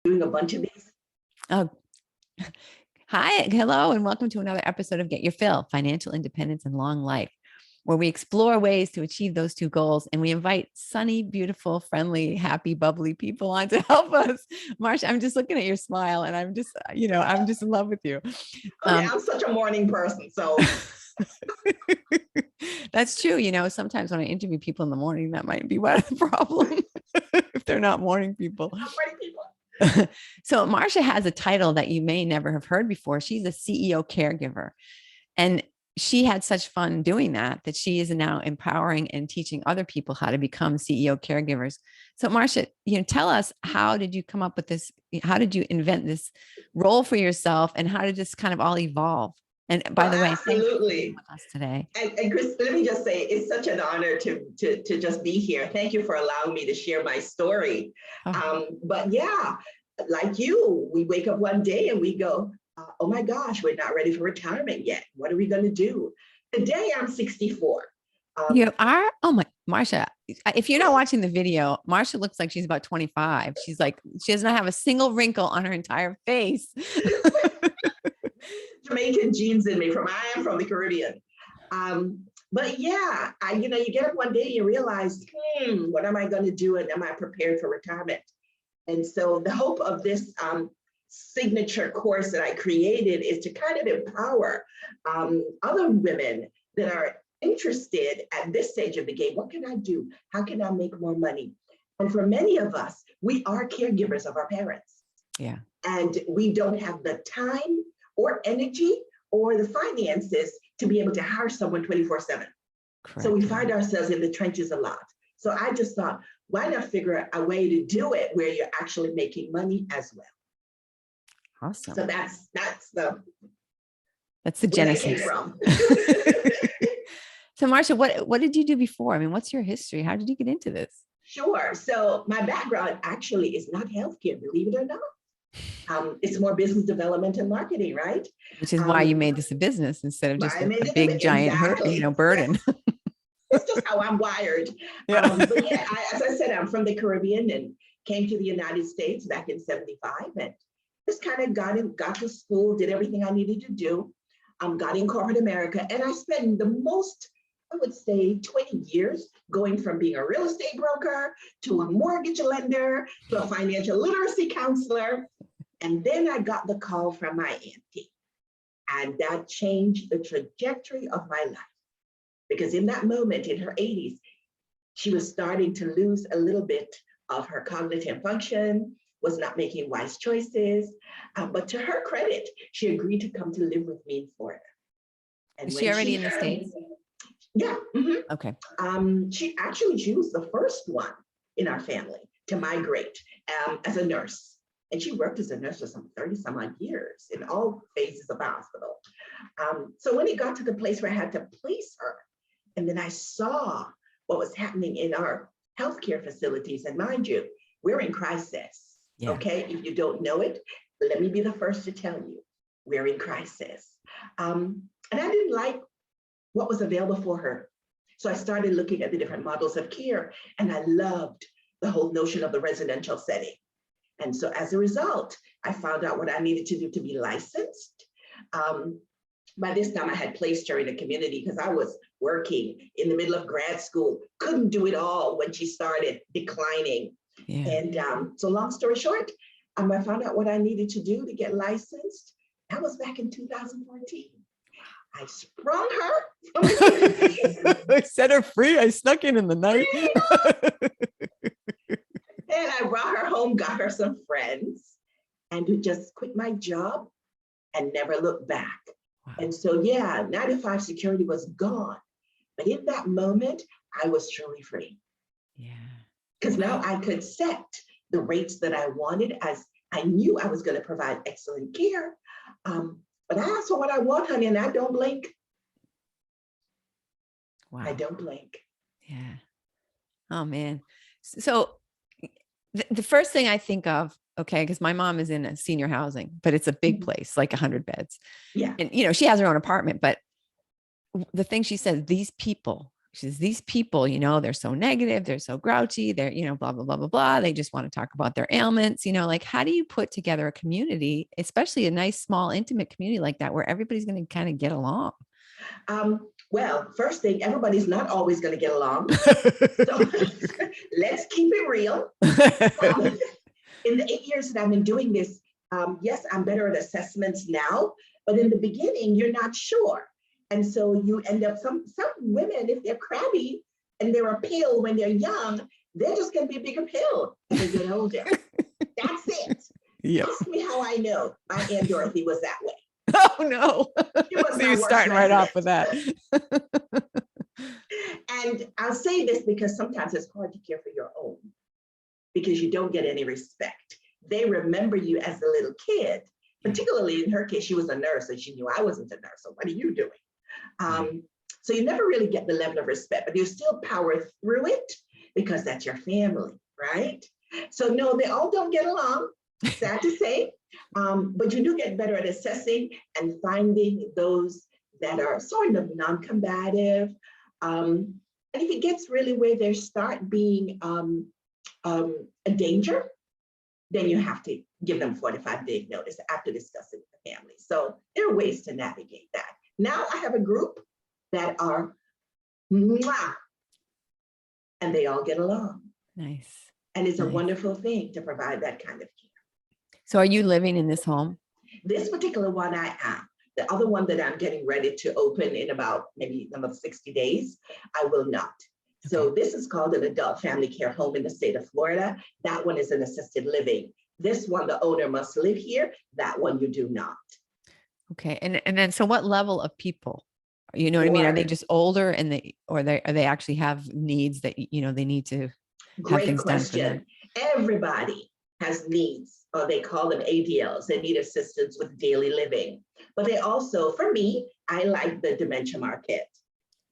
doing a bunch of these. Oh, hi, hello, and welcome to another episode of Get Your Fill, Financial Independence and Long Life, where we explore ways to achieve those two goals. And we invite sunny, beautiful, friendly, happy, bubbly people on to help us. Marcia, I'm just looking at your smile and I'm just, I'm just in love with you. I'm such a morning person. So that's true. Sometimes when I interview people in the morning, that might be one of the problem if they're not morning people. morning people. So Marcia has a title that you may never have heard before. She's a CEO caregiver. And she had such fun doing that she is now empowering and teaching other people how to become CEO caregivers. So Marcia, tell us, how did you come up with this? How did you invent this role for yourself, and how did this kind of all evolve? And by the way, absolutely, with us today. And Chris, let me just say, it's such an honor to just be here. Thank you for allowing me to share my story. But yeah, like you, we wake up one day and we go, oh my gosh, we're not ready for retirement yet. What are we going to do? Today I'm 64. You are? Oh my, Marcia, if you're not watching the video, Marcia looks like she's about 25. She's like, she does not have a single wrinkle on her entire face. Jamaican genes in me. I am from the Caribbean. But yeah, you get up one day, you realize, what am I going to do? And am I prepared for retirement? And so the hope of this signature course that I created is to kind of empower other women that are interested at this stage of the game. What can I do? How can I make more money? And for many of us, we are caregivers of our parents. Yeah. And we don't have the time or energy or the finances to be able to hire someone 24/7. So we find ourselves in the trenches a lot. So I just thought, why not figure out a way to do it where you're actually making money as well? Awesome. So that's the genesis. From. So Marcia, what did you do before? I mean, what's your history? How did you get into this? Sure. So my background actually is not healthcare, believe it or not. It's more business development and marketing, right? Which is why you made this a business instead of just a big giant burden. It's just how I'm wired. Yeah. But yeah, as I said, I'm from the Caribbean and came to the United States back in 75, and just kind of got to school, did everything I needed to do, got in corporate America, and I spent the most, I would say, 20 years going from being a real estate broker to a mortgage lender to a financial literacy counselor. And then I got the call from my auntie, and that changed the trajectory of my life. Because in that moment, in her 80s, she was starting to lose a little bit of her cognitive function, was not making wise choices. But to her credit, she agreed to come to live with me in Florida. And is she already in the States? Yeah. Mm-hmm. Okay. She was the first one in our family to migrate as a nurse. And she worked as a nurse for some 30 some odd years in all phases of the hospital. So when it got to the place where I had to place her, and then I saw what was happening in our healthcare facilities, and mind you, we're in crisis. Yeah. Okay, if you don't know it, let me be the first to tell you, we're in crisis. And I didn't like what was available for her. So I started looking at the different models of care, and I loved the whole notion of the residential setting. And so as a result, I found out what I needed to do to be licensed. By this time I had placed her in a community because I was working in the middle of grad school, couldn't do it all when she started declining. Yeah. And so long story short, I found out what I needed to do to get licensed. That was back in 2014. I sprung her. I set her free. I snuck in the night. And I brought her home, got her some friends, and would just quit my job and never look back. Wow. And so, yeah, 9-to-5 security was gone. But in that moment, I was truly free. Yeah. Because now I could set the rates that I wanted, as I knew I was going to provide excellent care. But I ask for what I want, honey, and I don't blink. Wow. I don't blink. Yeah. Oh, man. So the first thing I think of, okay, because my mom is in a senior housing, but it's a big place, like 100 beds. Yeah. And, she has her own apartment, but the thing she said, these people She says, these people, they're so negative, they're so grouchy, they're, blah, blah, blah, blah, blah. They just want to talk about their ailments, like how do you put together a community, especially a nice, small, intimate community like that, where everybody's going to kind of get along? Well, first thing, everybody's not always going to get along. So let's keep it real. In the 8 years that I've been doing this, yes, I'm better at assessments now, but in the beginning, you're not sure. And so you end up, some women, if they're crabby and they're a pill when they're young, they're just going to be a bigger pill as they get older. That's it. Yep. Ask me how I know. My Aunt Dorothy was that way. Oh, no. So you're starting right off with that. And I'll say this because sometimes it's hard to care for your own because you don't get any respect. They remember you as a little kid, particularly in her case, she was a nurse and she knew I wasn't a nurse. So what are you doing? So you never really get the level of respect, but you still power through it because that's your family, right? So no, they all don't get along, sad to say, but you do get better at assessing and finding those that are sort of non-combative. And if it gets really where they start being a danger, then you have to give them 45-day notice after discussing with the family. So there are ways to navigate that. Now I have a group that are mwah, and they all get along. Nice. And it's a Nice. Wonderful thing to provide that kind of care. So are you living in this home? This particular one I am. The other one that I'm getting ready to open in about maybe another 60 days, I will not. So this is called an adult family care home in the state of Florida. That one is an assisted living. This one, the owner must live here. That one you do not. Okay. And then, so what level of people, you know what I mean? Are they just older and are they actually have needs that, they need to have things done for them? Everybody has needs, or they call them ADLs. They need assistance with daily living. But they also, for me, I like the dementia market.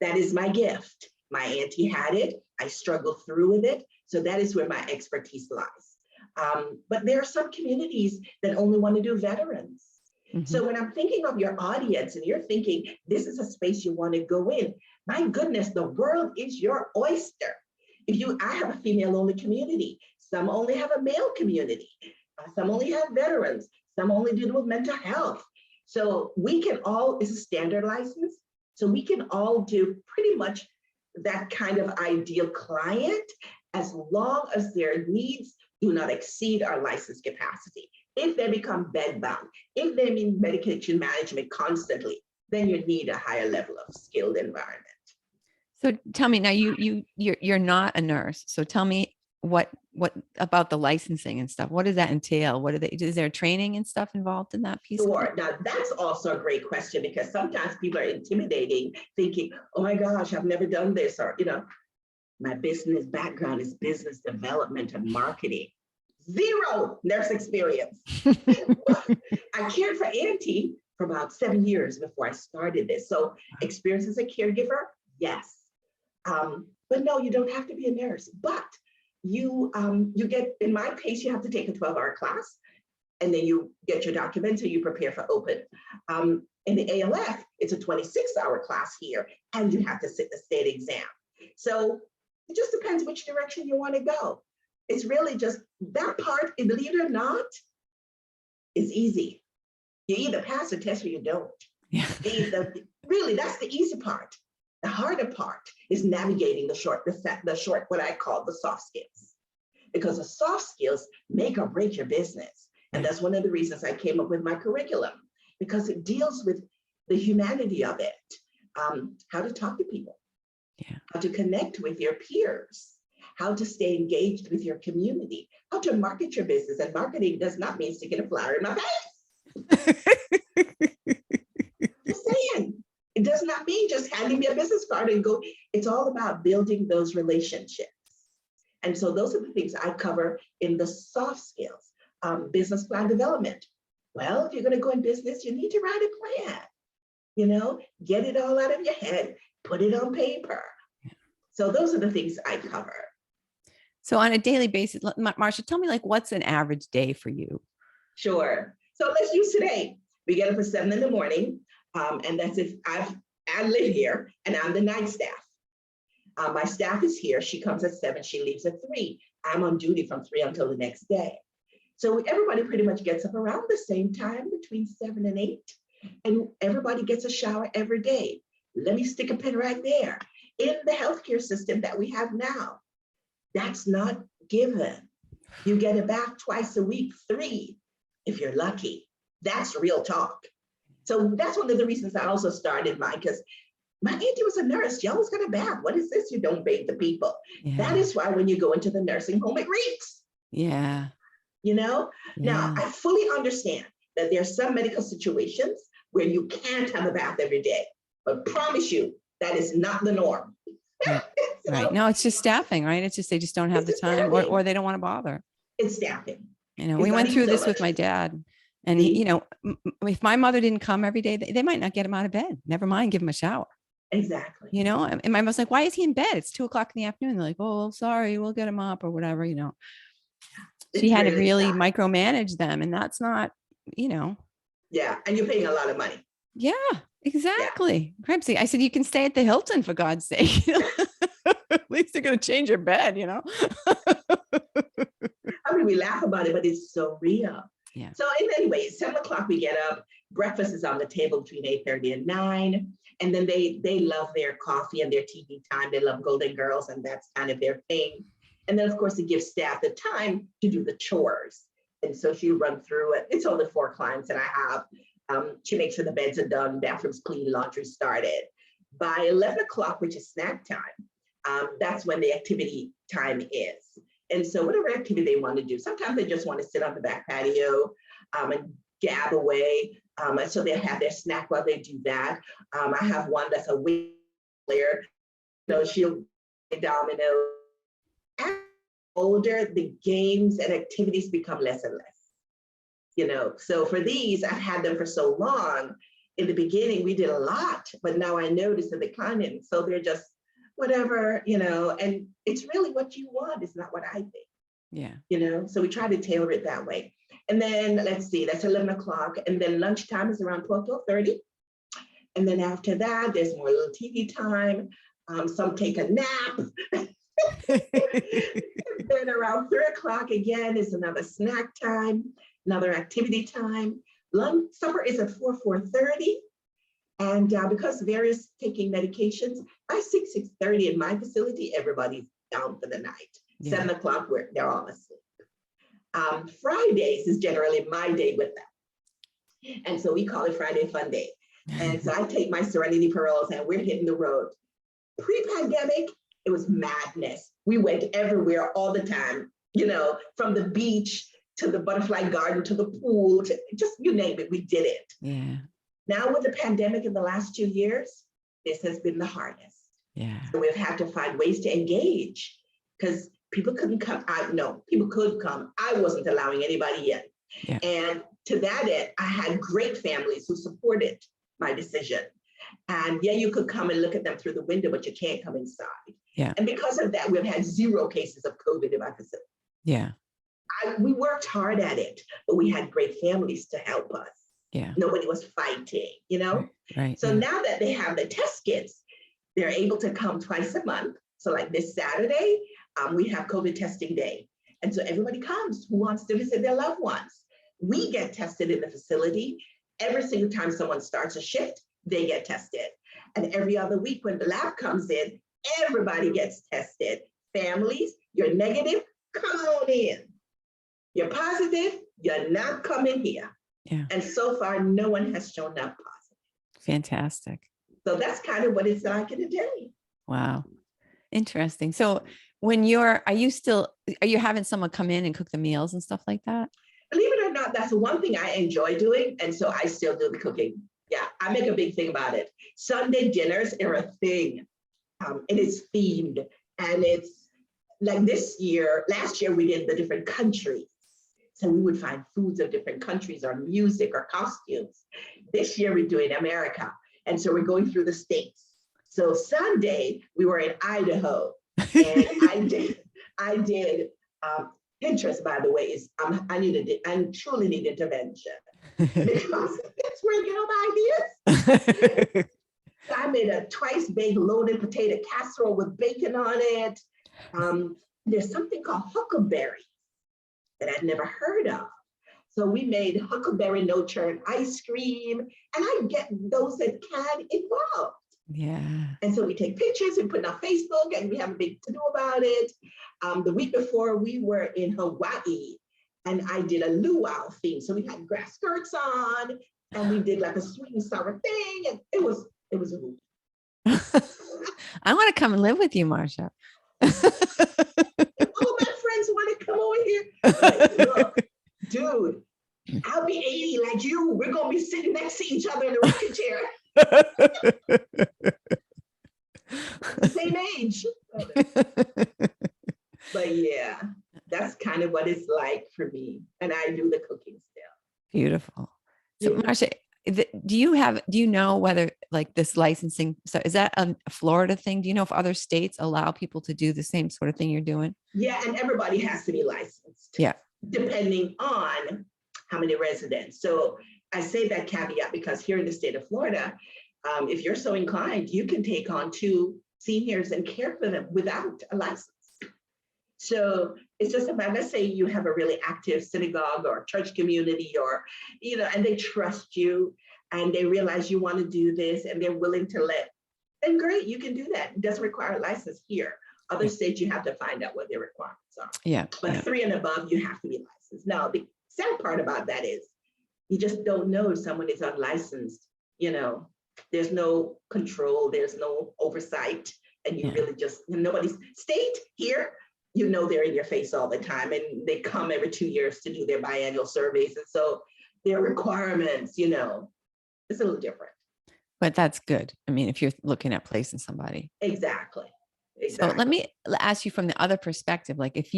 That is my gift. My auntie had it. I struggled through with it. So that is where my expertise lies. But there are some communities that only want to do veterans. Mm-hmm. So when I'm thinking of your audience and you're thinking, this is a space you want to go in, my goodness, the world is your oyster. I have a female-only community. Some only have a male community. Some only have veterans. Some only deal with mental health. So we can all, it's a standard license. So we can all do pretty much that kind of ideal client as long as their needs do not exceed our license capacity. If they become bedbound, if they need medication management constantly, then you need a higher level of skilled environment. So tell me now, you're not a nurse. So tell me what about the licensing and stuff? What does that entail? Is there training and stuff involved in that piece? Sure. Now that's also a great question because sometimes people are intimidating, thinking, oh my gosh, I've never done this, or, my business background is business development and marketing. Zero nurse experience. I cared for Auntie for about 7 years before I started this. So experience as a caregiver, yes. But no, you don't have to be a nurse, but you get, in my case, you have to take a 12-hour class and then you get your documents and you prepare for open. In the ALF, it's a 26-hour class here and you have to sit the state exam. So it just depends which direction you want to go. It's really just that part, and believe it or not, is easy. You either pass the test or you don't. Yeah. Really, that's the easy part. The harder part is navigating the short, what I call the soft skills. Because the soft skills make or break your business. And that's one of the reasons I came up with my curriculum, because it deals with the humanity of it. How to talk to people, how to connect with your peers, how to stay engaged with your community, how to market your business. And marketing does not mean sticking a flower in my face. Just saying. It does not mean just handing me a business card and go. It's all about building those relationships. And so those are the things I cover in the soft skills. Business plan development. Well, if you're going to go in business, you need to write a plan. Get it all out of your head, put it on paper. So those are the things I cover. So on a daily basis, Marcia, tell me, what's an average day for you? Sure. So let's use today. We get up at 7 in the morning. And that's if I live here and I'm the night staff. My staff is here. She comes at 7, she leaves at 3. I'm on duty from 3 until the next day. So everybody pretty much gets up around the same time, between 7 and 8, and everybody gets a shower every day. Let me stick a pin right there. In the healthcare system that we have now, that's not given. You get a bath twice a week, 3, if you're lucky. That's real talk. So that's one of the reasons I also started mine, because my auntie was a nurse. She always got a bath. What is this? You don't bathe the people. Yeah. That is why when you go into the nursing home, it reeks. Yeah. You know? Yeah. Now, I fully understand that there are some medical situations where you can't have a bath every day, but promise you, that is not the norm. Right. So, Right. No, it's just staffing, right? It's just, they just don't have the It's just time, staffing. or they don't want to bother. It's staffing. You know, It's we not went even through so this with much. my dad, and See? you know, if my mother didn't come every day, they might not get him out of bed. Never mind, give him a shower. Exactly. You know, and my mom's like, why is he in bed? It's 2:00 in the afternoon. They're like, oh, sorry, we'll get him up or whatever, you know. She It's had to really sad. micromanage them. And that's not, you know. Yeah, and you're paying a lot of money. Yeah, exactly. Cripsy. I said, you can stay at the Hilton for God's sake. You know? At least they're going to change your bed, you know. I mean, we laugh about it, but it's so real. Yeah. So anyway, 7 o'clock we get up. Breakfast is on the table between 8:30 and 9. And then they love their coffee and their TV time. They love Golden Girls, and that's kind of their thing. And then, of course, it gives staff the time to do the chores. And so she run through it. It's only 4 clients that I have. She makes sure the beds are done, bathrooms clean, laundry started. By 11 o'clock, which is snack time, that's when the activity time is. And so whatever activity they want to do, sometimes they just want to sit on the back patio and gab away. And so they'll have their snack while they do that. I have one that's a wing player. You know, she'll play domino. As older, the games and activities become less and less. You know, so for these, I've had them for so long. In the beginning, we did a lot, but now I notice the declining. So they're just whatever, you know, and it's really what you want. It's not what I think. Yeah. You know, so we try to tailor it that way. And then let's see, that's 11 o'clock. And then lunchtime is around 12:30. And then after that, there's more little TV time. Some take a nap. Then around 3 o'clock again is another snack time, another activity time. Lunch, supper is at 4:30. And because various taking medications, by 6:30 in my facility, everybody's down for the night. Yeah. 7 o'clock, they're all asleep. Fridays is generally my day with them. And so we call it Friday Fun Day. And so I take my Serenity Pearls and we're hitting the road. Pre-pandemic, it was madness. We went everywhere all the time, you know, from the beach to the butterfly garden to the pool, to just you name it, we did it. Yeah. Now with the pandemic in the last 2 years, this has been the hardest. Yeah. So we've had to find ways to engage because people couldn't come out. No, people could come. I wasn't allowing anybody in. Yeah. And to that end, I had great families who supported my decision. And yeah, you could come and look at them through the window, but you can't come inside. Yeah. And because of that, we've had 0 cases of COVID in my facility. Yeah. We worked hard at it, but we had great families to help us. Yeah. Nobody was fighting, you know? Right. So Yeah. now that they have the test kits, they're able to come twice a month. So like this Saturday, we have COVID testing day. And so everybody comes who wants to visit their loved ones. We get tested in the facility. Every single time someone starts a shift, they get tested. And every other week when the lab comes in, everybody gets tested. Families, you're negative, come on in. You're positive, you're not coming here. Yeah. And so far, no one has shown up positive. Fantastic. So that's kind of what it's like in a day. Wow. Interesting. So when are you having someone come in and cook the meals and stuff like that? Believe it or not, that's the one thing I enjoy doing. And so I still do the cooking. Yeah, I make a big thing about it. Sunday dinners are a thing. It is themed. And it's like last year we did the different countries. So we would find foods of different countries or music or costumes. This year we're doing America. And so we're going through the states. So Sunday we were in Idaho. And I did Pinterest, by the way, is I truly need intervention because it's where I get all my ideas. So I made a twice baked loaded potato casserole with bacon on it. There's something called huckleberry that I'd never heard of. So we made huckleberry no churn ice cream, and I get those that can involved. Yeah. And so we take pictures and put it on Facebook, and we have a big to do about it. The week before, we were in Hawaii, and I did a luau theme. So we had grass skirts on, and we did like a sweet and sour thing, and it was a hoot. I want to come and live with you, Marcia. All my friends want to come over here. Like, look, dude, I'll be 80 like you. We're gonna be sitting next to each other in a rocking chair. Same age. But yeah, that's kind of what it's like for me. And I do the cooking still. Beautiful. So Yeah. Marcia, do you know whether like this licensing, so is that a Florida thing? Do you know if other states allow people to do the same sort of thing you're doing? Yeah, and everybody has to be licensed. Yeah. Depending on how many residents. So I say that caveat because here in the state of Florida, if you're so inclined, you can take on 2 seniors and care for them without a license. So it's just about, let's say you have a really active synagogue or church community, or, and they trust you and they realize you want to do this and they're willing to let, then great, you can do that. It doesn't require a license here. Other states, you have to find out what their requirements are. Yeah. But 3 and above, you have to be licensed. Now, the sad part about that is you just don't know if someone is unlicensed. There's no control, there's no oversight, and you really just, nobody's state here, they're in your face all the time, and they come every 2 years to do their biannual surveys. And so their requirements, it's a little different. But that's good. I mean, if you're looking at placing somebody. Exactly. So let me ask you from the other perspective, like if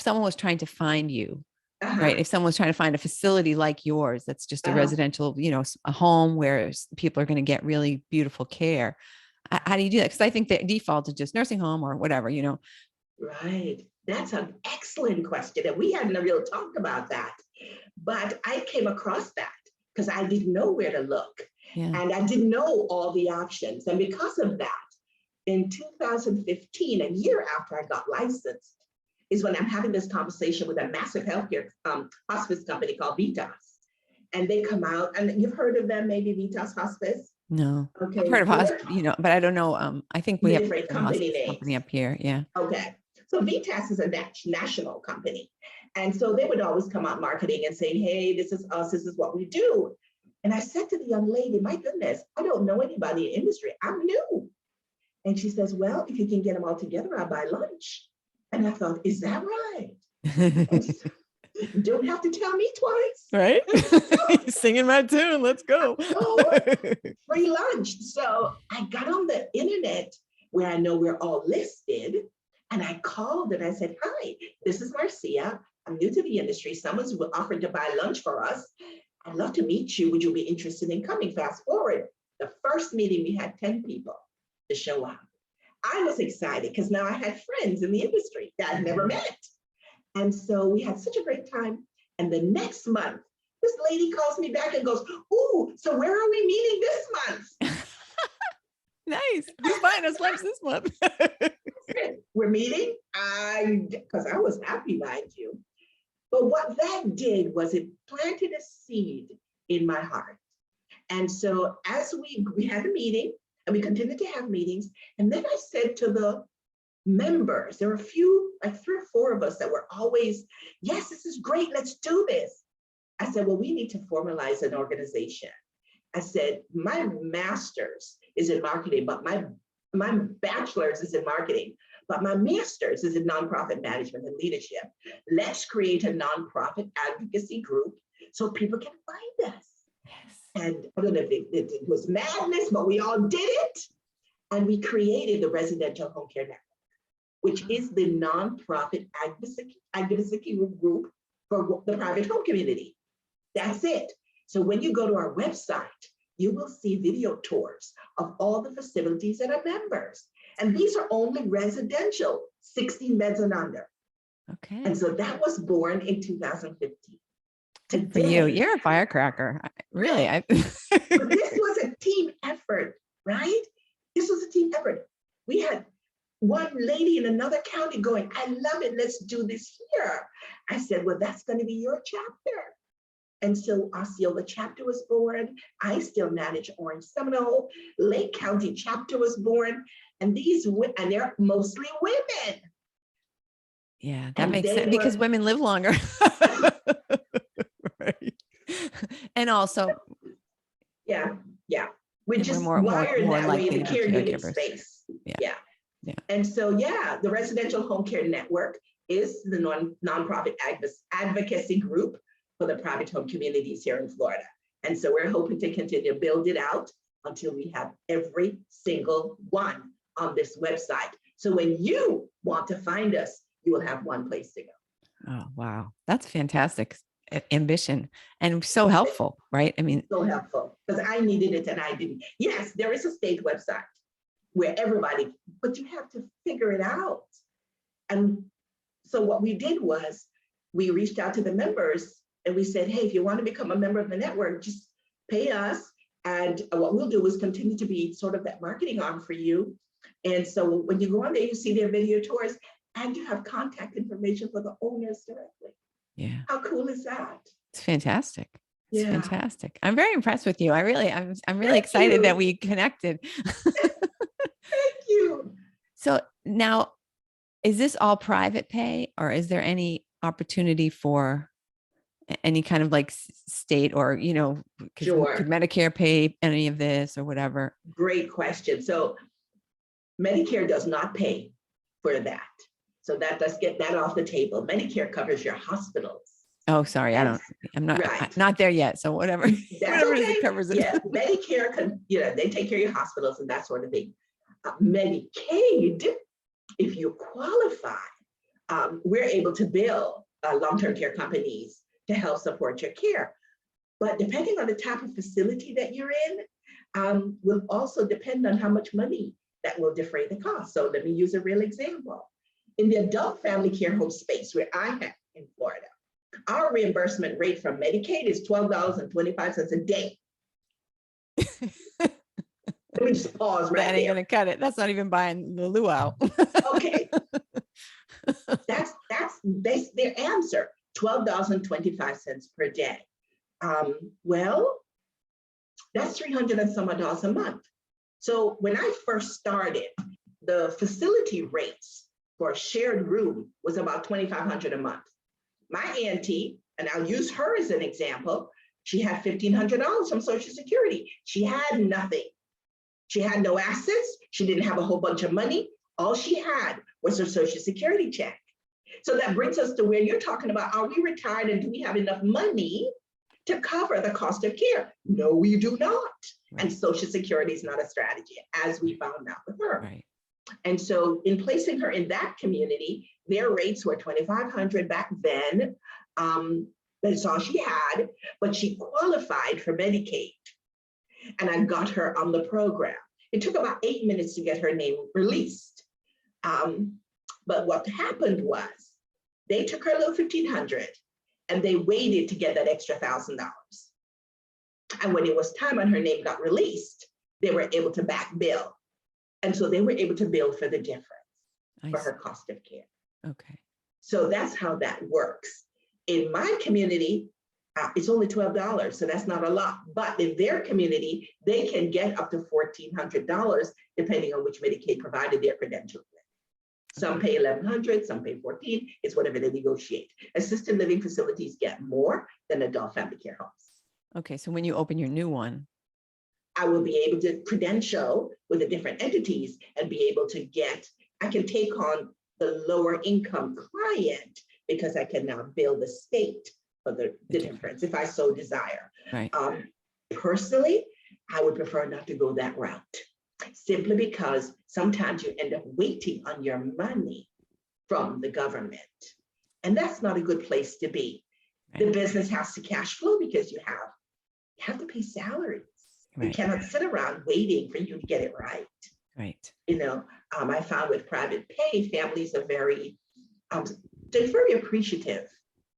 someone was trying to find you, right? If someone was trying to find a facility like yours, that's just a residential, a home where people are going to get really beautiful care. How do you do that? Because I think the default is just nursing home or whatever, Right. That's an excellent question. And we hadn't really talked about that. But I came across that because I didn't know where to look. Yeah. And I didn't know all the options. And because of that, in 2015, a year after I got licensed, is when I'm having this conversation with a massive healthcare hospice company called Vitas. And they come out, and you've heard of them, maybe Vitas Hospice? No. Okay. I've heard of hospice, but I don't know. I think we have a company up here. Yeah. Okay. So Vitas is a national company. And so they would always come out marketing and saying, hey, this is us, this is what we do. And I said to the young lady, my goodness, I don't know anybody in the industry. I'm new. And she says, well, if you can get them all together, I'll buy lunch. And I thought, is that right? Don't have to tell me twice. Right? Singing my tune. Let's go. Free lunch. So I got on the internet where I know we're all listed. And I called and I said, hi, this is Marcia. I'm new to the industry. Someone's offered to buy lunch for us. I'd love to meet you. Would you be interested in coming? Fast forward. The first meeting, we had 10 people to show up. I was excited because now I had friends in the industry that I'd never met. And so we had such a great time. And the next month, this lady calls me back and goes, ooh, so where are we meeting this month? Nice. Who's buying us lunch this month? We're meeting, because I was happy, mind you. But what that did was it planted a seed in my heart. And so as we had a meeting, and we continued to have meetings, and then I said to the members, there were a few, like 3 or 4 of us that were always, yes, this is great, let's do this. I said, well, we need to formalize an organization. I said, my master's is in marketing, but my bachelor's is in marketing, but my master's is in nonprofit management and leadership. Let's create a nonprofit advocacy group so people can find us. Yes. And I don't know if it was madness, but we all did it. And we created the Residential Home Care Network, which is the nonprofit advocacy group for the private home community. That's it. So when you go to our website, you will see video tours of all the facilities that are members. And these are only residential, 16 beds and under. Okay. And so that was born in 2015 For you, Today, you're a firecracker. Really. but this was a team effort, right? This was a team effort. We had one lady in another county going, I love it, let's do this here. I said, well, that's going to be your chapter. And so Osceola chapter was born. I still manage Orange Seminole. Lake County chapter was born. And and they're mostly women. Yeah, that And makes they sense because were, women live longer. Right. And also yeah, yeah. We're we're just more wired that way in likely the to be caregiving caregivers. space. Yeah. Yeah. Yeah. And so, yeah, the Residential Home Care Network is the nonprofit advocacy group for the private home communities here in Florida. And so we're hoping to continue to build it out until we have every single one on this website. So when you want to find us, you will have one place to go. Oh, wow. That's fantastic ambition and so helpful, right? I mean, So helpful because I needed it and I didn't. Yes, there is a state website where everybody, but you have to figure it out. And so what we did was we reached out to the members and we said, hey, if you want to become a member of the network, just pay us. And what we'll do is continue to be sort of that marketing arm for you. And so when you go on there, you see their video tours and you have contact information for the owners directly. yeah, How cool is that? it's fantastic. It's Yeah. fantastic. I'm very impressed with you. I'm really Thank excited you. that we connected. Thank you. So now, is this all private pay or is there any opportunity for any kind of like state or, Sure. could Medicare pay any of this or whatever? Great question. So Medicare does not pay for that. So let's get that off the table. Medicare covers your hospitals. Oh, sorry. I'm Right. not there yet. So whatever, That's whatever okay. it covers it. Yeah, Medicare can, they take care of your hospitals and that sort of thing. Medicaid, if you qualify, we're able to bill long-term care companies to help support your care. But depending on the type of facility that you're in, will also depend on how much money that will defray the cost. So let me use a real example. In the adult family care home space where I am in Florida, our reimbursement rate from Medicaid is $12.25 a day. Let me just pause right That ain't there. gonna cut it. That's not even buying the luau. Okay. That's their answer. $12.25 per day. Well, that's $300 and some odd dollars a month. So when I first started, the facility rates for a shared room was about $2,500 a month. My auntie, and I'll use her as an example, she had $1,500 from Social Security. She had nothing. She had no assets. She didn't have a whole bunch of money. All she had was her Social Security check. So that brings us to where you're talking about, are we retired and do we have enough money to cover the cost of care? No, we do not. Right. And Social Security is not a strategy, as we found out with her. Right. And so in placing her in that community, their rates were $2,500 back then. That's all she had, but she qualified for Medicaid. And I got her on the program. It took about 8 minutes to get her name released. But what happened was they took her little $1,500 and they waited to get that extra $1,000. And when it was time and her name got released, they were able to back bill. And so they were able to bill for the difference for her cost of care. Okay. So that's how that works. In my community, it's only $12, so that's not a lot. But in their community, they can get up to $1,400 depending on which Medicaid provider they're credentialed with. Some pay $1,100, some pay $1,400. It's whatever they negotiate. Assisted living facilities get more than adult family care homes. Okay, so when you open your new one, I will be able to credential with the different entities and be able to I can take on the lower income client because I can now bill the state for the difference if I so desire. Right. Personally, I would prefer not to go that route, simply because sometimes you end up waiting on your money from the government. And that's not a good place to be. Right. The business has to cash flow because you have to pay salaries. Right. You cannot sit around waiting for you to get it right. Right. I found with private pay, families are they're very appreciative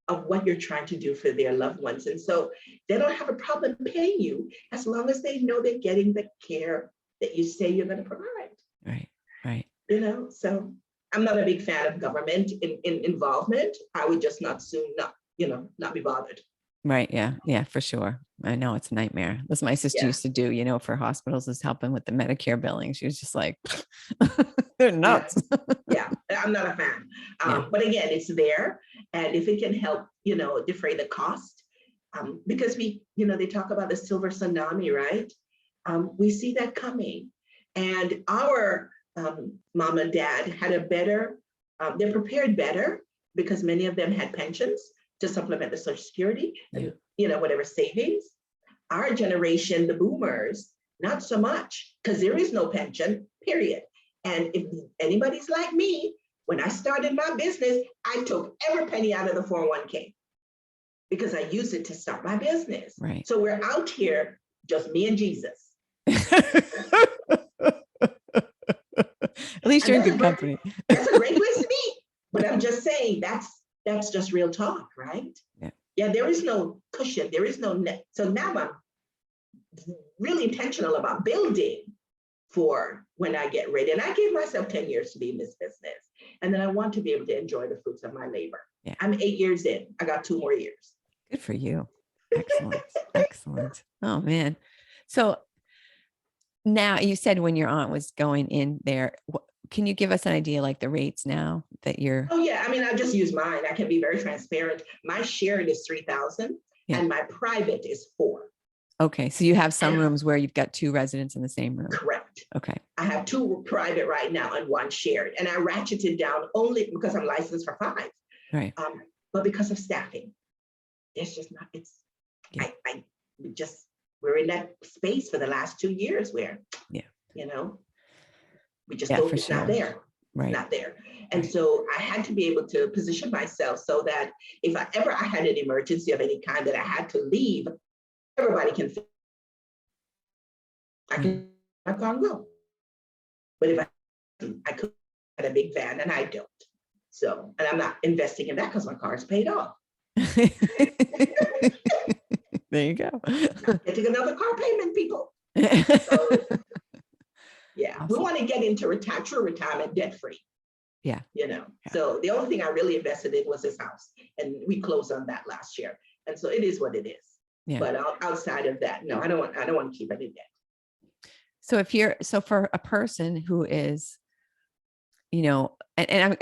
of what you're trying to do for their loved ones. And so they don't have a problem paying you as long as they know they're getting the care that you say you're going to provide. Right. Right. You know, so I'm not a big fan of government in involvement. I would just not be bothered. Right. Yeah. Yeah, for sure. I know it's a nightmare. That's what my sister Yeah. used to do, for hospitals, is helping with the Medicare billing. She was just like, they're nuts. Yeah, I'm not a fan. Yeah. But again, it's there. And if it can help, defray the cost, because they talk about the silver tsunami, right? We see that coming. And our mom and dad had they're prepared better because many of them had pensions to supplement the Social Security and, whatever savings. Our generation, the boomers, not so much, because there is no pension, period. And if anybody's like me, when I started my business, I took every penny out of the 401k because I used it to start my business. Right. So we're out here, just me and Jesus. At least you're in good company. That's a great place to be. But I'm just saying that's just real talk, right? Yeah, there is no cushion. There is no net. So now I'm really intentional about building for when I get ready. And I gave myself 10 years to be in this business. And then I want to be able to enjoy the fruits of my labor. Yeah. I'm 8 years in. I got 2 more years. Good for you. Excellent. Excellent. Oh, man. So now you said when your aunt was going in there, can you give us an idea, like the rates now that you're? Oh, yeah. I mean, I just use mine. I can be very transparent. My shared is $3,000 and my private is $4,000. Okay. So you have some rooms where you've got 2 residents in the same room. Correct. Okay. I have 2 private right now and 1 shared. And I ratcheted down only because I'm licensed for 5. Right. But because of staffing, it's just not, we're in that space for the last 2 years where, we just don't, it's not there. Right. Not there. And so I had to be able to position myself so that if I had an emergency of any kind that I had to leave, everybody can fit. I can't go. But if I could have a big van, and I don't. So, and I'm not investing in that because my car is paid off. There you go. Getting another car payment, people. So, yeah, awesome. We want to get into true retirement debt-free. Yeah. So the only thing I really invested in was this house, and we closed on that last year. And so it is what it is. Yeah. But outside of that, no, I don't want to keep any debt. So for a person who is, and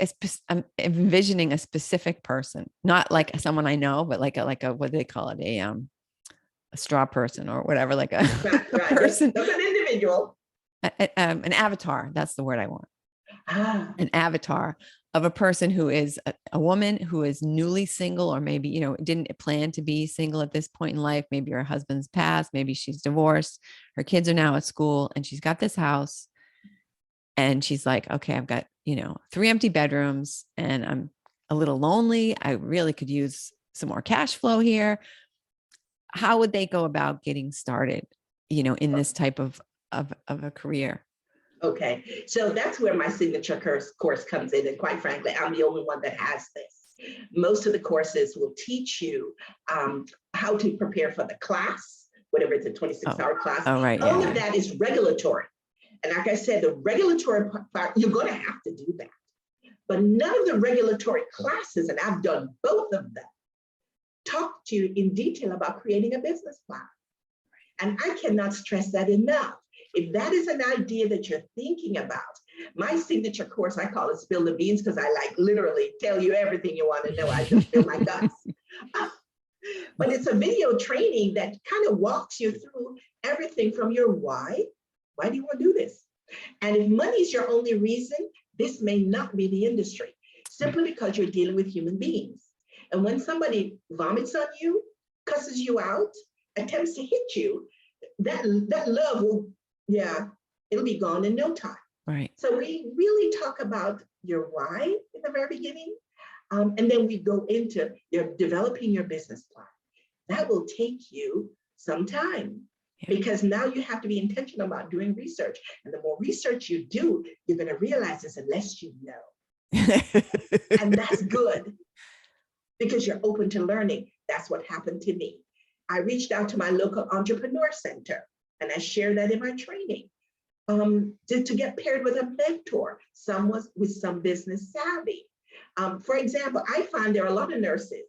I'm envisioning a specific person, not like someone I know, but like a what do they call it? A straw person or whatever, like a person. That's an individual. An avatar. That's the word I want. An avatar of a person who is a woman who is newly single, or maybe, didn't plan to be single at this point in life. Maybe her husband's passed, maybe she's divorced, her kids are now at school, and she's got this house and she's like, okay, I've got, 3 empty bedrooms and I'm a little lonely. I really could use some more cash flow here. How would they go about getting started, in this type of a career? Okay, so that's where my signature course comes in. And quite frankly, I'm the only one that has this. Most of the courses will teach you how to prepare for the class, whatever it's a 26-hour class. Oh, right. All of that is regulatory. And like I said, the regulatory part, you're going to have to do that. But none of the regulatory classes, and I've done both of them, talk to you in detail about creating a business plan. And I cannot stress that enough. If that is an idea that you're thinking about, my signature course, I call it Spill the Beans, because I literally tell you everything you want to know. I just spill my guts. But it's a video training that kind of walks you through everything from your why. Why do you want to do this? And if money is your only reason, this may not be the industry, simply because you're dealing with human beings. And when somebody vomits on you, cusses you out, attempts to hit you, that love will, it'll be gone in no time. Right. So we really talk about your why in the very beginning. And then we go into developing your business plan. That will take you some time because now you have to be intentional about doing research. And the more research you do, you're going to realize there's less you know. And that's good. because you're open to learning. That's what happened to me. I reached out to my local entrepreneur center, and I shared that in my training, to get paired with a mentor, someone with some business savvy. For example, I find there are a lot of nurses.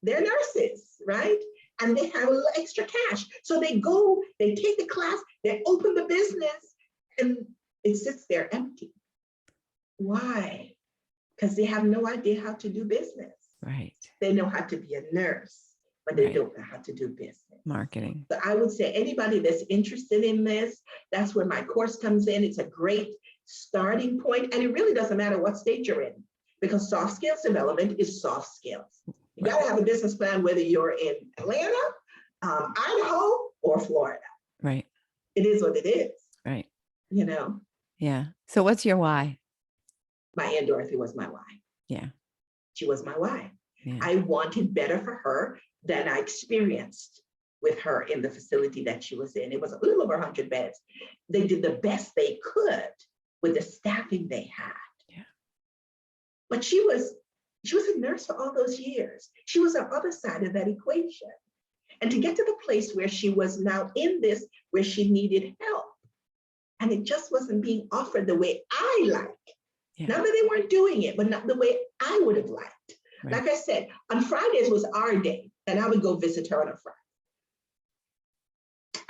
They're nurses, right? And they have a little extra cash. So they go, they take the class, they open the business, and it sits there empty. Why? Because they have no idea how to do business. Right. They know how to be a nurse, but they Right. don't know how to do business. Marketing. So I would say anybody that's interested in this, that's where my course comes in. It's a great starting point, and it really doesn't matter what state you're in, because soft skills development is soft skills. You got to have a business plan, whether you're in Atlanta, Idaho, or Florida. Right. It is what it is. Right. You know, Yeah. So what's your why? my Aunt Dorothy was my why. Yeah. She was my why. Yeah. I wanted better for her than I experienced with her in the facility that she was in. It was a little over 100 beds. They did the best they could with the staffing they had. Yeah. But she was a nurse for all those years. She was on the other side of that equation. And to get to the place where she was now in this, where she needed help, and it just wasn't being offered the way I like. Yeah. Not that they weren't doing it, but not the way I would have liked. Right. Like I said, on Fridays was our day, and I would go visit her on a Friday.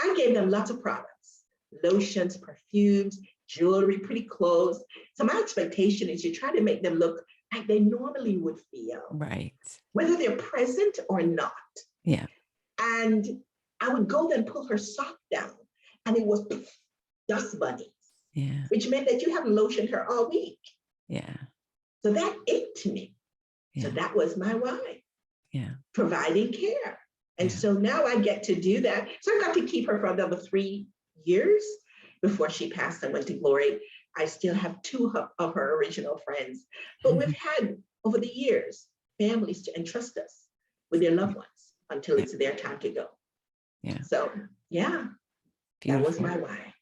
I gave them lots of products, lotions, perfumes, jewelry, pretty clothes. So my expectation is you try to make them look like they normally would feel, Right. whether they're present or not. Yeah. And I would go then pull her sock down, and it was dust bunnies, Yeah. which meant that you haven't lotioned her all week. Yeah. So that ate to me. Yeah. So that was my why, Yeah. providing care. And Yeah. so now I get to do that. So I got to keep her for another 3 years before she passed and went to glory. I still have 2 of her original friends, but we've had over the years families to entrust us with their loved ones until it's their time to go. Yeah. So yeah, that was my why.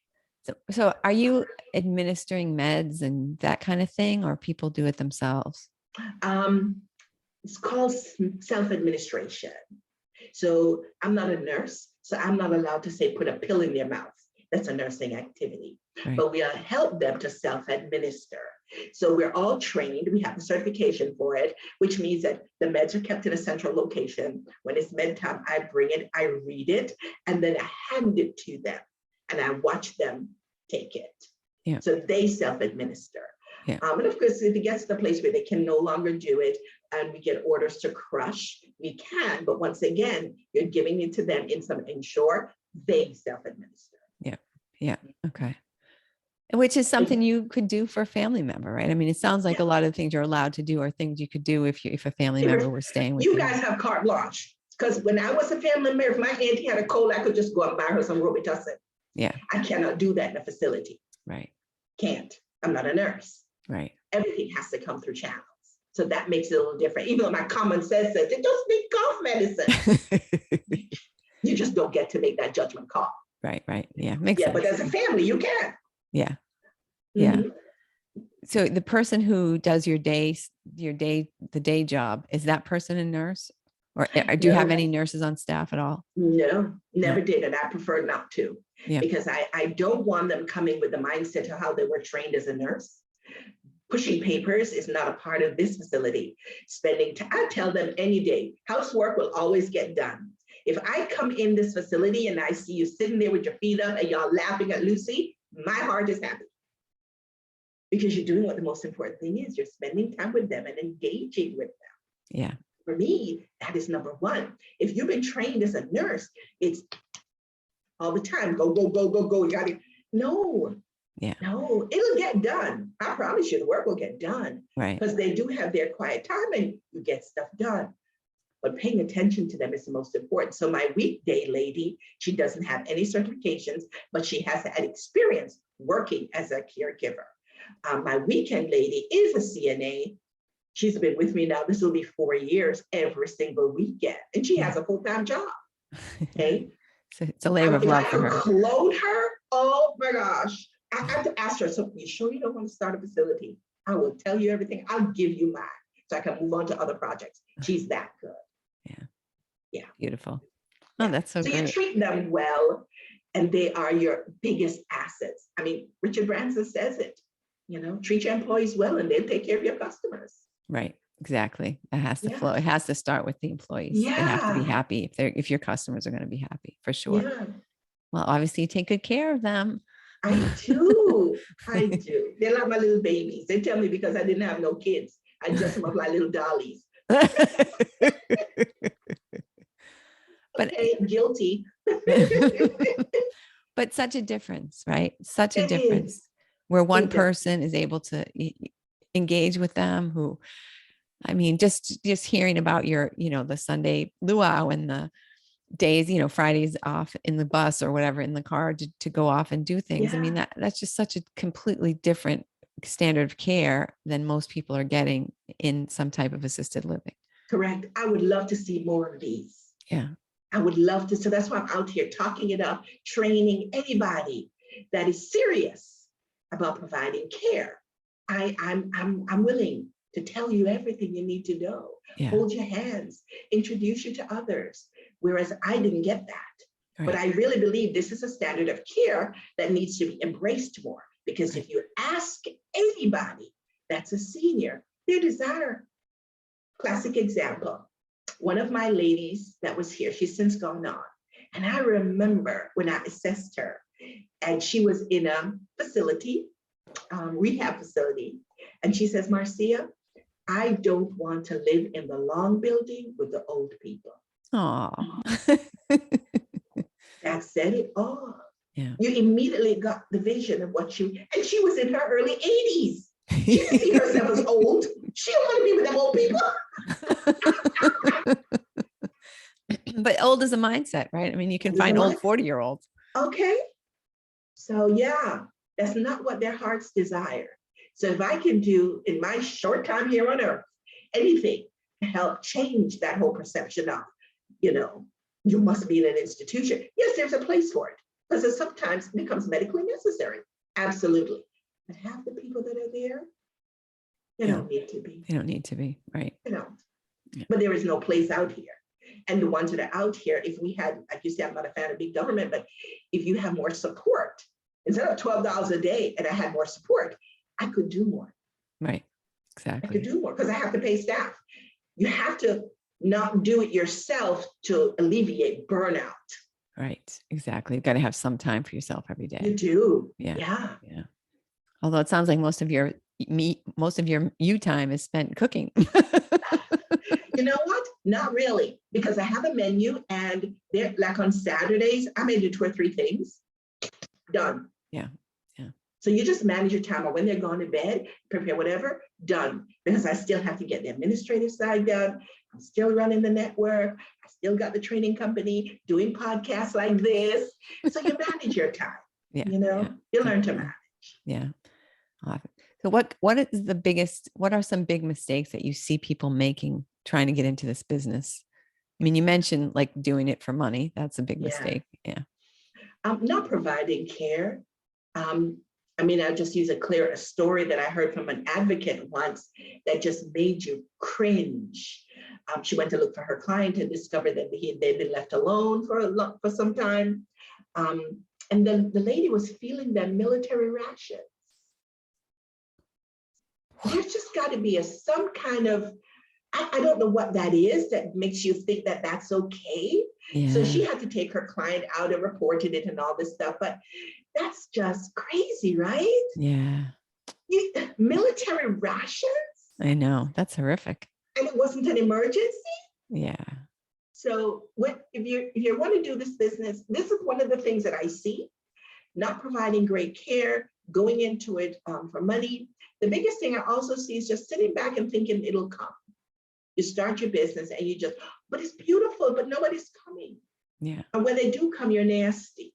So are you administering meds and that kind of thing, or people do it themselves? It's called self-administration. So I'm not a nurse, so I'm not allowed to say put a pill in their mouth. That's a nursing activity. Right. But we help them to self-administer. So we're all trained. We have a certification for it, which means that the meds are kept in a central location. When it's med time, I bring it, I read it, and then I hand it to them, and I watch them take it. Yeah. So they self-administer. Yeah. And of course, if it gets to the place where they can no longer do it, and we get orders to crush, we can. But once again, you're giving it to them in some ensure they self-administer. Yeah. Yeah. Okay. Which is something you could do for a family member, right? I mean, it sounds like a lot of things you're allowed to do are things you could do if a family member were staying with you. You guys have carte blanche. Because when I was a family member, if my auntie had a cold, I could just go and buy her some Robitussin. Yeah. I cannot do that in a facility. Right. Can't. I'm not a nurse. Right. Everything has to come through channels. So that makes it a little different. Even though my common sense says it just need cough medicine. You just don't get to make that judgment call. Right. Right. Yeah. Makes sense. But as a family, you can. Yeah. Yeah. Mhm. So the person who does the day job, is that person a nurse? Or do you have any nurses on staff at all? No, never did. And I prefer not to. Yeah. Because I don't want them coming with the mindset of how they were trained as a nurse. Pushing papers is not a part of this facility. I tell them any day, housework will always get done. If I come in this facility and I see you sitting there with your feet up and y'all laughing at Lucy, my heart is happy. Because you're doing what the most important thing is. You're spending time with them and engaging with them. Yeah. For me, that is number one. If you've been trained as a nurse, it's all the time, go, go, go, go, go. You got to, no, it'll get done. I promise you the work will get done. Right. Because they do have their quiet time and you get stuff done. But paying attention to them is the most important. So my weekday lady, she doesn't have any certifications, but she has had experience working as a caregiver. My weekend lady is a CNA. She's been with me now, this will be 4 years, every single weekend. And she has a full-time job, okay? So it's a labor of love for her. If I could clone her, oh my gosh. I have to ask her, so you sure you don't want to start a facility? I will tell you everything. I'll give you mine. so I can move on to other projects. She's that good. Yeah. Yeah. Beautiful. Oh, Yeah. that's so You great. treat them well, and they are your biggest assets. I mean, Richard Branson says it, treat your employees well and they'll take care of your customers. Right. Exactly. It has to Yeah. flow. It has to start with the employees. They have to be Yeah. happy if your customers are going to be happy, for sure. Yeah. Well, obviously you take good care of them. I do. I do. They're like my little babies. They tell me because I didn't have no kids, I dress them up like little dollies. But Okay, guilty. but such a difference, right? Such a It difference is. where one It does. person is able to engage with them who, I mean, just hearing about your, the Sunday luau and the days, Fridays off in the bus or whatever in the car to go off and do things. I mean, Yeah. that's just such a completely different standard of care than most people are getting in some type of assisted living. Correct. I would love to see more of these. Yeah. I would love to. So that's why I'm out here talking it up, training anybody that is serious about providing care. I'm willing to tell you everything you need to know. Yeah. Hold your hands, introduce you to others. Whereas I didn't get that. Right. But I really believe this is a standard of care that needs to be embraced more. Because if you ask anybody that's a senior, their desire. Classic example. One of my ladies that was here, she's since gone on. And I remember when I assessed her, and she was in a facility, rehab facility. And she says, Marcia, I don't want to live in the long building with the old people. Oh. That said it all. Yeah. You immediately got the vision of what and she was in her early 80s. She didn't see herself as old. She don't want to be with them old people. But old is a mindset, right? I mean, you can find old 40-year-olds. Okay. So yeah, that's not what their hearts desire. So if I can do in my short time here on earth, anything to help change that whole perception of, you must be in an institution. Yes, there's a place for it because it sometimes becomes medically necessary. Absolutely. But half the people that are there, they don't need to be. They don't need to be, right? They don't. Yeah. But there is no place out here. And the ones that are out here, if we had, like you said, I'm not a fan of big government, but if you have more support, instead of $12 a day and I had more support, I could do more. Right. Exactly. I could do more because I have to pay staff. You have to not do it yourself to alleviate burnout. Right. Exactly. You've got to have some time for yourself every day. You do. Yeah. Yeah. Although it sounds like most of your you time is spent cooking. You know what? Not really, because I have a menu and they're like on Saturdays, I may do 2 or 3 things. Done. Yeah. So you just manage your time, or when they're going to bed, prepare whatever, done. Because I still have to get the administrative side done. I'm still running the network. I still got the training company, doing podcasts like this. So you manage your time. Yeah. You learn to manage. Yeah. So what are some big mistakes that you see people making trying to get into this business? I mean, you mentioned like doing it for money. That's a big mistake. Yeah. Not providing care. I'll just use a story that I heard from an advocate once that just made you cringe. She went to look for her client and discovered that they'd been left alone for some time. And then the lady was feeling their military rations. There's just got to be some kind of, I don't know what that is that makes you think that that's okay. Yeah. So she had to take her client out and reported it and all this stuff, but that's just crazy, right? Yeah. Military rations? I know. That's horrific. And it wasn't an emergency? Yeah. So if you want to do this business, this is one of the things that I see, not providing great care, going into it for money. The biggest thing I also see is just sitting back and thinking it'll come. You start your business and but it's beautiful, but nobody's coming. Yeah. And when they do come, you're nasty.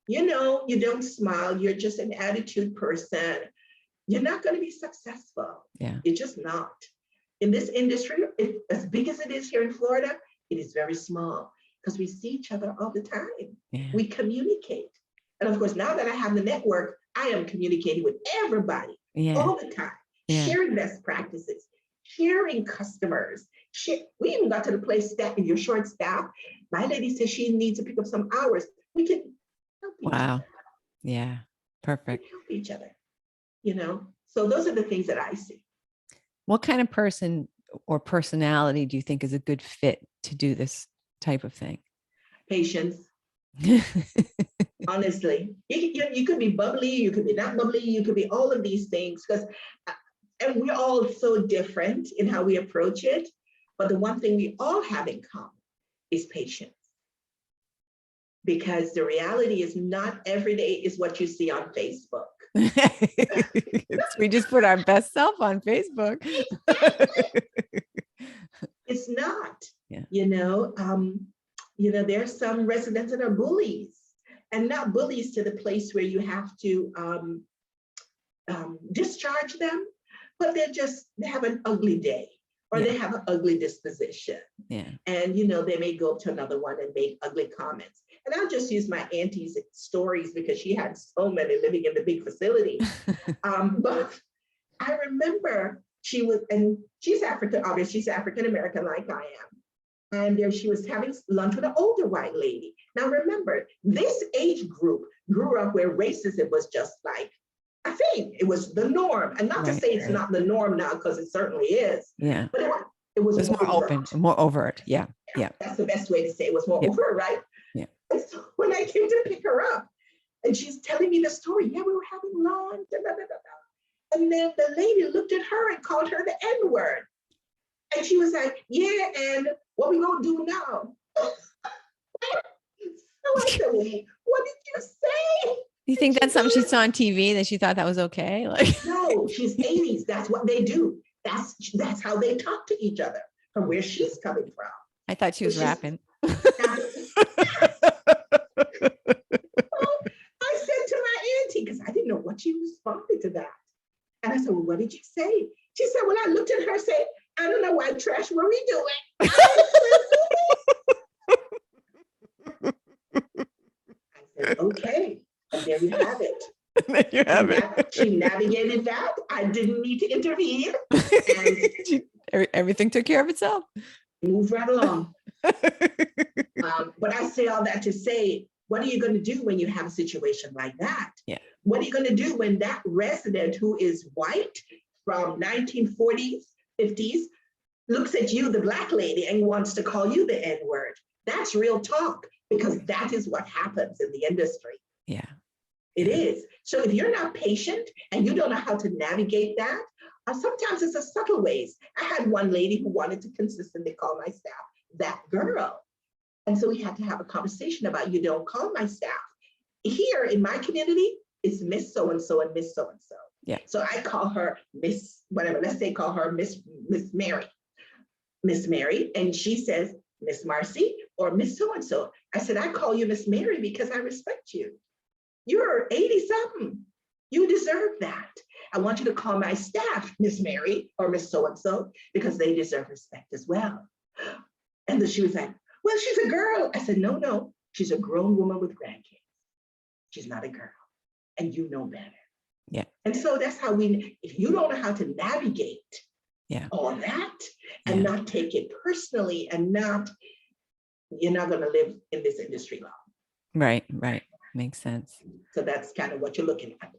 You don't smile. You're just an attitude person. You're not going to be successful. Yeah. You're just not. In this industry, as big as it is here in Florida, it is very small because we see each other all the time. Yeah. We communicate. And of course, now that I have the network, I am communicating with everybody all the time, sharing best practices. sharing customers. We even got to the place that if you're short staffed, my lady says she needs to pick up some hours. We can help each Wow. other. Yeah. We Perfect. can help each other, you know? So those are the things that I see. What kind of person or personality do you think is a good fit to do this type of thing? Patience, honestly. You could be bubbly, you could be not bubbly, you could be all of these things, because and we're all so different in how we approach it. But the one thing we all have in common is patience. Because the reality is not every day is what you see on Facebook. We just put our best self on Facebook. It's not, Yeah. There's some residents that are bullies, and not bullies to the place where you have to discharge them, but they have an ugly day, or Yeah. they have an ugly disposition. Yeah. And they may go up to another one and make ugly comments. And I'll just use my auntie's stories because she had so many living in the big facility. But I remember she's African, obviously she's African American like I am. And there she was having lunch with an older white lady. Now remember, this age group grew up where racism was just like a thing. It was the norm. And not to say it's not the norm now, because it certainly is. Yeah. But it was more open and more overt. Yeah. Yeah. That's the best way to say it. Was more Yeah. overt, right? Yeah. And so when I came to pick her up, and she's telling me the story, yeah, we were having lunch, and then the lady looked at her and called her the N-word. And she was like, yeah, and what we gonna do now? So I said, well, what did you say? You think that's something she saw on TV that she thought that was okay? Like, no, she's 80s. That's what they do. That's how they talk to each other, from where she's coming from. I thought she was rapping. I said to my auntie, because I didn't know what she responded to that. And I said, well, what did you say? She said, well, I looked at her and said, I don't know white trash, what are we doing? I said, okay. And there you have it. There you have it. She navigated that. I didn't need to intervene. And everything took care of itself. Moved right along. But I say all that to say, what are you going to do when you have a situation like that? Yeah. What are you going to do when that resident who is white from 1940s, 50s, looks at you, the Black lady, and wants to call you the N-word? That's real talk, because that is what happens in the industry. Yeah. It is. So if you're not patient and you don't know how to navigate that, sometimes it's a subtle ways. I had one lady who wanted to consistently call my staff that girl. And so we had to have a conversation about, you don't call my staff. Here in my community, it's Miss So-and-so and Miss So-and-so. Yeah. So I call her Miss, whatever, let's say call her Miss Mary. Miss Mary, and she says, Miss Marcy or Miss So-and-so. I said, I call you Miss Mary because I respect you. You're 80-something. You deserve that. I want you to call my staff Miss Mary or Miss So-and-so because they deserve respect as well. And then she was like, well, she's a girl. I said, no, she's a grown woman with grandkids. She's not a girl. And you know better. Yeah. And so that's how if you don't know how to navigate all that and not take it personally and you're not going to live in this industry long. Right. Makes sense. So that's kind of what you're looking at.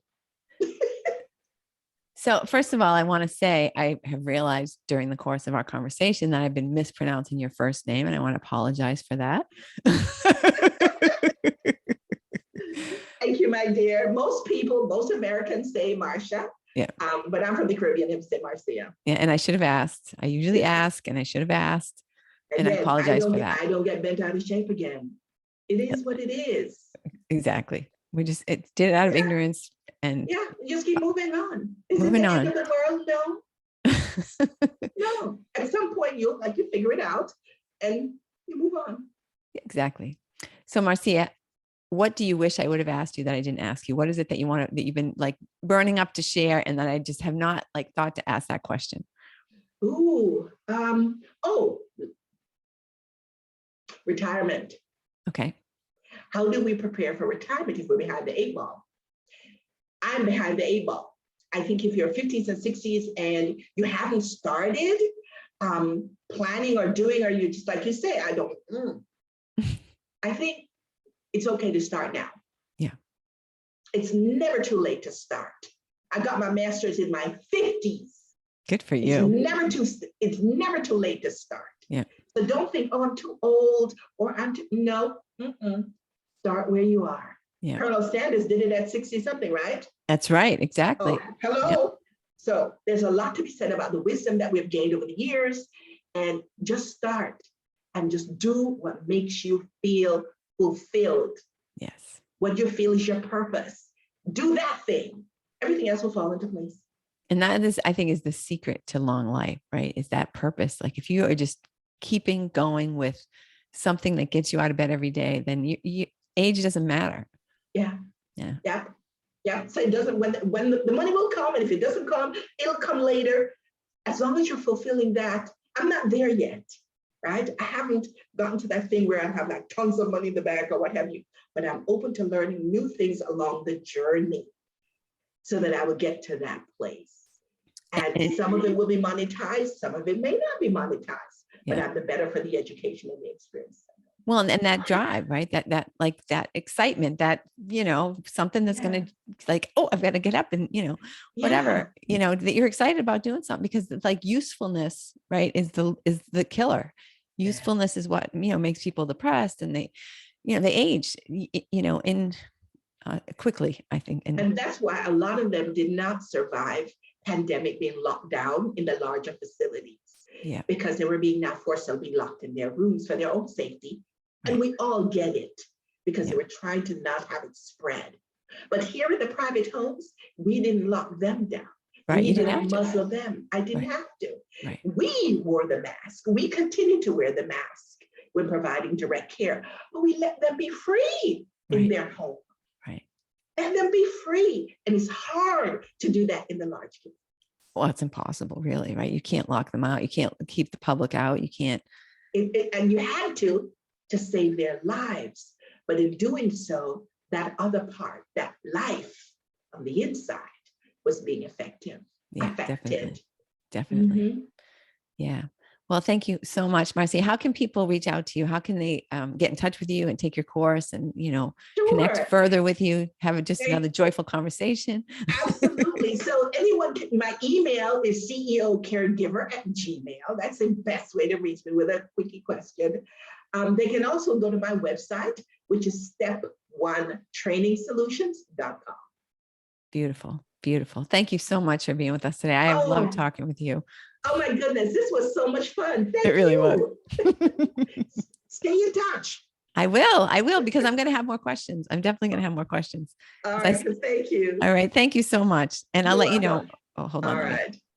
So first of all, I want to say I have realized during the course of our conversation that I've been mispronouncing your first name, and I want to apologize for that. Thank you, my dear. Most Americans say Marcia. Yeah. But I'm from the Caribbean and say Marcia. Yeah, and I should have asked. I usually ask, and I should have asked. And I apologize for that. I don't get bent out of shape again. It is what it is. Exactly. We just did it out of ignorance. And just keep moving on. Is it the end of the world? No. No. At some point you figure it out and you move on. Exactly. So Marcia, what do you wish I would have asked you that I didn't ask you? What is it that that you've been burning up to share and that I just have not thought to ask that question? Retirement. Okay. How do we prepare for retirement if we're behind the 8 ball? I'm behind the 8 ball. I think if you're 50s and 60s and you haven't started planning or doing, or you just like you say, I don't, I think it's okay to start now. Yeah. It's never too late to start. I got my master's in my 50s. Good for you. It's never too late to start. Yeah. So don't think, oh, I'm too old or no. Start where you are. Yeah. Colonel Sanders did it at 60 something, right? That's right. Exactly. Oh, hello. Yeah. So there's a lot to be said about the wisdom that we've gained over the years, and just start and just do what makes you feel fulfilled. Yes. What you feel is your purpose. Do that thing. Everything else will fall into place. And that is, I think, is the secret to long life, right? Is that purpose. Like if you are just keeping going with something that gets you out of bed every day, then age doesn't matter. Yeah. Yeah. Yeah. Yeah. So it doesn't, when the money will come, and if it doesn't come, it'll come later. As long as you're fulfilling that, I'm not there yet, right? I haven't gotten to that thing where I have like tons of money in the bank or what have you, but I'm open to learning new things along the journey so that I will get to that place. And some of it will be monetized, some of it may not be monetized, but I'm the better for the education and the experience. Well, and that drive, right? That like that excitement, that, something that's going to like, oh, I've got to get up and, whatever, that you're excited about doing something, because like usefulness, right, is the killer. Usefulness is what, makes people depressed, and they age, quickly, I think. And that's why a lot of them did not survive pandemic, being locked down in the larger facilities. Yeah. Because they were being now forced to be locked in their rooms for their own safety. Right. And we all get it, because they were trying to not have it spread. But here in the private homes, we didn't lock them down. Right. We didn't muzzle them. I didn't have to. Right. We wore the mask. We continue to wear the mask when providing direct care, but we let them be free in their home. Right. Let them be free. And it's hard to do that in the large community. Well, it's impossible, really, right? You can't lock them out. You can't keep the public out. You can't. And you had to save their lives. But in doing so, that other part, that life on the inside, was being affected. Yeah, definitely. Mm-hmm. Yeah. Well, thank you so much, Marcia. How can people reach out to you? How can they get in touch with you and take your course and, connect further with you, have another joyful conversation? Absolutely. So my email is ceocaregiver@gmail. That's the best way to reach me with a quickie question. They can also go to my website, which is step1trainingsolutions.com. Beautiful. Beautiful. Thank you so much for being with us today. I have loved talking with you. Oh my goodness. This was so much fun. Thank you. It really was. Stay in touch. I will, because I'm going to have more questions. I'm definitely going to have more questions. All right. Thank you. All right. Thank you so much. And I'll let you know. Oh, hold on. All right.